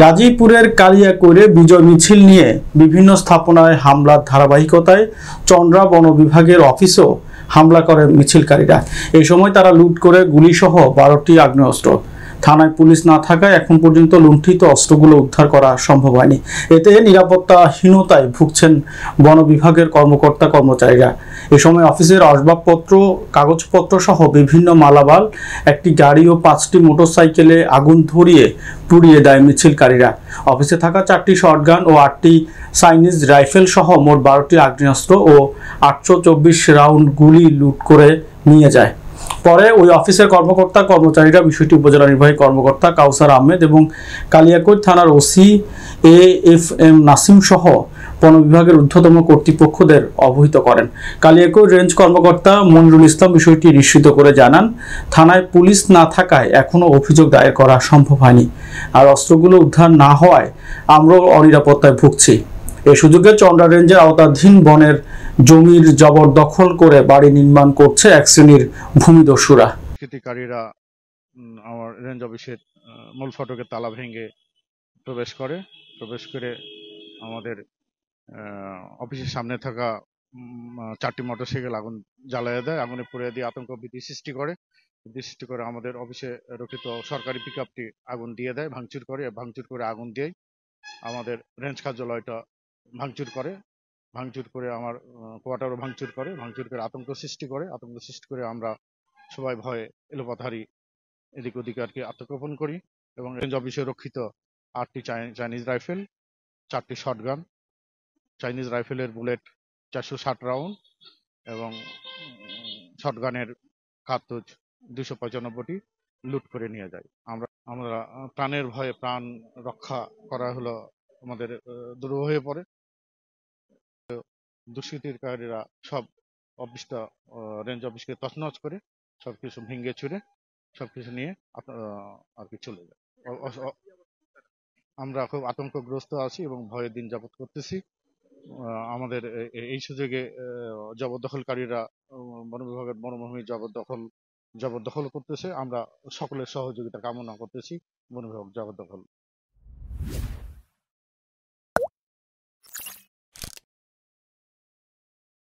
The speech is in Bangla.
গাজীপুরের কালিয়াকৈরে বিজয় মিছিল নিয়ে বিভিন্ন স্থাপনায় হামলার ধারাবাহিকতায় চন্দ্রা বন বিভাগের অফিসেও হামলা করে মিছিলকারীরা। এই সময় তারা লুট করে গুলিসহ 12টি আগ্নেয়াস্ত্র। থানায় পুলিশ না থাকায় এখন পর্যন্ত লুণ্ঠিত অস্ত্রগুলো উদ্ধার করা সম্ভব হয়নি। এতে নিরাপত্তাহীনতায় ভুগছেন বন বিভাগের কর্মকর্তা কর্মচারীরা। এ সময় অফিসের আসবাবপত্র, কাগজপত্র সহ বিভিন্ন মালামাল, একটি গাড়ি ও 5টি মোটরসাইকেলে আগুন ধরিয়ে পুড়িয়ে দেয় মিছিলকারীরা। অফিসে থাকা 4টি শটগান ও 8টি চাইনিজ রাইফেল সহ মোট 12টি আগ্নেয়াস্ত্র ও 824 রাউন্ড গুলি লুট করে নিয়ে যায়। পরে ওই অফিসের কর্মকর্তা কর্মচারীরা বিষয়টি উপজেলা নির্বাহী কর্মকর্তা কাউসার আহমেদ এবং কালিয়াকৈর থানার ওসি AFM নাসিম সহ বন বিভাগের ঊর্ধ্বতন কর্তৃপক্ষদের অবহিত করেন। কালিয়াকৈর রেঞ্জ কর্মকর্তা মনিরুল ইসলাম বিষয়টি নিশ্চিত করে জানান, থানায় পুলিশ না থাকায় এখনো অভিযোগ দায়ের করা সম্ভব হয়নি। আর অস্ত্রগুলো উদ্ধার না হওয়ায় আমরাও অনিরাপত্তায় ভুগছি। এ সুযোগে চন্দ্রা রেঞ্জের আওতাধীন বনের জমির জবরদখল করে বাড়ি নির্মাণ করছে এক শ্রেণীর ভূমিদস্যুরা। দুষ্কৃতিকারীরা আমার রেঞ্জ অফিসের মূল ফটকে তালা ভেঙে প্রবেশ করে আমাদের অফিসের সামনে থাকা 4টি মোটরসাইকেল আগুন জ্বালিয়ে দেয়। আগুনে পুড়িয়ে দিয়ে আতঙ্ক ভীতি সৃষ্টি করে আমাদের অফিসে রক্ষিত সরকারি পিকআপটি আগুন দিয়ে দেয়, ভাঙচুর করে আগুন দিয়ে আমাদের রেঞ্জ কার্যালয়টা ভাঙচুর করে আমার কোয়ার্টারও ভাঙচুর করে আতঙ্ক সৃষ্টি করে আমরা সবাই ভয়ে এলোপাথারি এদিক ওদিক আর কি আত্মগোপন করি। এবং রেঞ্জ অফিসে রক্ষিত 8টি চাইনিজ রাইফেল, 4টি শটগান, চাইনিজ রাইফেলের বুলেট 460 রাউন্ড এবং শটগানের কার্তুজ 295টি লুট করে নিয়ে যায়। আমরা প্রাণের ভয়ে প্রাণ রক্ষা করা হলো আমাদের দুরূহ হয়ে পড়ে। দুষ্কৃতিকারীরা সব রেঞ্জ অফিসকে তছনছ করে সবকিছু ভেঙে চুরে সবকিছু নিয়ে আর কি চলে যায়। আমরা খুব আতঙ্কগ্রস্ত আছি এবং ভয়ে দিন যাপন করতেছি। আমাদের এই সুযোগে জবরদখলকারীরা বন বিভাগের বনভূমি জবরদখল করতেছে। আমরা সকলের সহযোগিতা কামনা করতেছি বন বিভাগ জবরদখল